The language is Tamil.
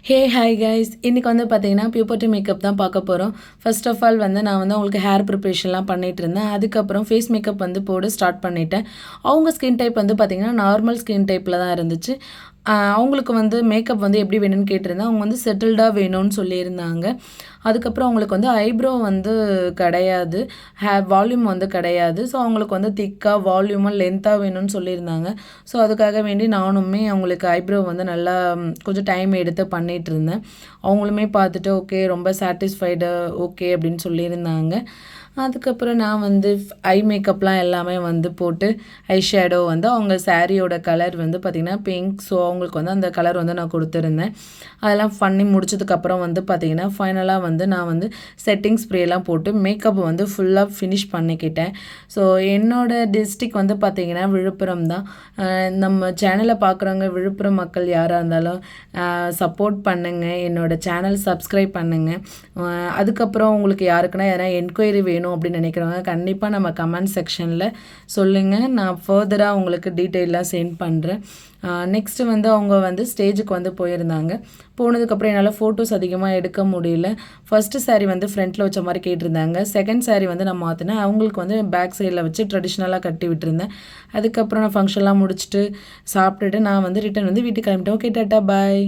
ஹே ஹாய் கைஸ், இன்றைக்கி வந்து பார்த்தீங்கன்னா பியூபர்ட்டி மேக்கப் தான் பார்க்க போகிறோம். ஃபர்ஸ்ட் ஆஃப் ஆல் வந்து நான் வந்து அவங்களுக்கு ஹேர் ப்ரிப்ரேஷன்லாம் பண்ணிகிட்டு இருந்தேன். அதுக்கப்புறம் ஃபேஸ் மேக்கப் வந்து போட ஸ்டார்ட் பண்ணிட்டேன். அவங்க ஸ்கின் டைப் வந்து பார்த்திங்கன்னா நார்மல் ஸ்கின் டைப்பில் தான் இருந்துச்சு. அவங்களுக்கு வந்து மேக்கப் வந்து எப்படி வேணும்னு கேட்டிருந்தேன். அவங்க வந்து செட்டில்டாக வேணும்னு சொல்லியிருந்தாங்க. அதுக்கப்புறம் அவங்களுக்கு வந்து ஐப்ரோ வந்து கிடையாது, வால்யூம் வந்து கிடையாது. ஸோ அவங்களுக்கு வந்து திக்காக வால்யூமாக லென்த்தாக வேணும்னு சொல்லியிருந்தாங்க. ஸோ அதுக்காக வேண்டி நானுமே அவங்களுக்கு ஐப்ரோ வந்து நல்லா கொஞ்சம் டைம் எடுத்து பண்ணிகிட்டு இருந்தேன். அவங்களுமே பார்த்துட்டு ஓகே ரொம்ப சாட்டிஸ்ஃபைடு ஓகே அப்படின்னு சொல்லியிருந்தாங்க. அதுக்கப்புறம் நான் வந்து ஐ மேக்கப்லாம் எல்லாமே வந்து போட்டு ஐ ஷேடோ வந்து அவங்க சாரியோட கலர் வந்து பார்த்திங்கன்னா பிங்க். ஸோ அவங்களுக்கு வந்து அந்த கலர் வந்து நான் கொடுத்துருந்தேன். அதெல்லாம் பண்ணி முடிச்சதுக்கப்புறம் வந்து பார்த்திங்கன்னா ஃபைனலாக வந்து நான் வந்து செட்டிங் ஸ்ப்ரேலாம் போட்டு மேக்கப் வந்து ஃபுல்லாக ஃபினிஷ் பண்ணிக்கிட்டேன். ஸோ என்னோடய டிஸ்ட்ரிக் வந்து பார்த்திங்கன்னா விழுப்புரம் தான். நம்ம சேனலை பார்க்குறவங்க விழுப்புரம் மக்கள் யாராக இருந்தாலும் சப்போர்ட் பண்ணுங்கள், என்னோடய சேனல் சப்ஸ்கிரைப் பண்ணுங்கள். அதுக்கப்புறம் உங்களுக்கு யாருக்குன்னா எதனா என்கொயரி வேணும் அப்படின்னு நினைக்கிறவங்க கண்டிப்பாக நம்ம கமெண்ட் செக்ஷனில் சொல்லுங்கள். நான் ஃபர்தராக உங்களுக்கு டீட்டெயிலாக சென்ட் பண்ணுறேன். நெக்ஸ்ட்டு வந்து அவங்க வந்து ஸ்டேஜுக்கு வந்து போயிருந்தாங்க. போனதுக்கப்புறம் என்னால் ஃபோட்டோஸ் அதிகமாக எடுக்க முடியல. ஃபஸ்ட்டு சாரீ வந்து ஃப்ரண்ட்டில் வச்ச மாதிரி கேட்டிருந்தாங்க. செகண்ட் சாரீ வந்து நான் மாற்றினேன். அவங்களுக்கு வந்து பேக் சைடில் வச்சு ட்ரெடிஷ்னலாக கட்டி விட்டுருந்தேன். அதுக்கப்புறம் நான் ஃபங்க்ஷன்லாம் முடிச்சுட்டு சாப்பிட்டுட்டு நான் வந்து ரிட்டன் வந்து வீட்டுக்கு கிளம்பிட்டேன். ஓகே டாட்டா பாய்.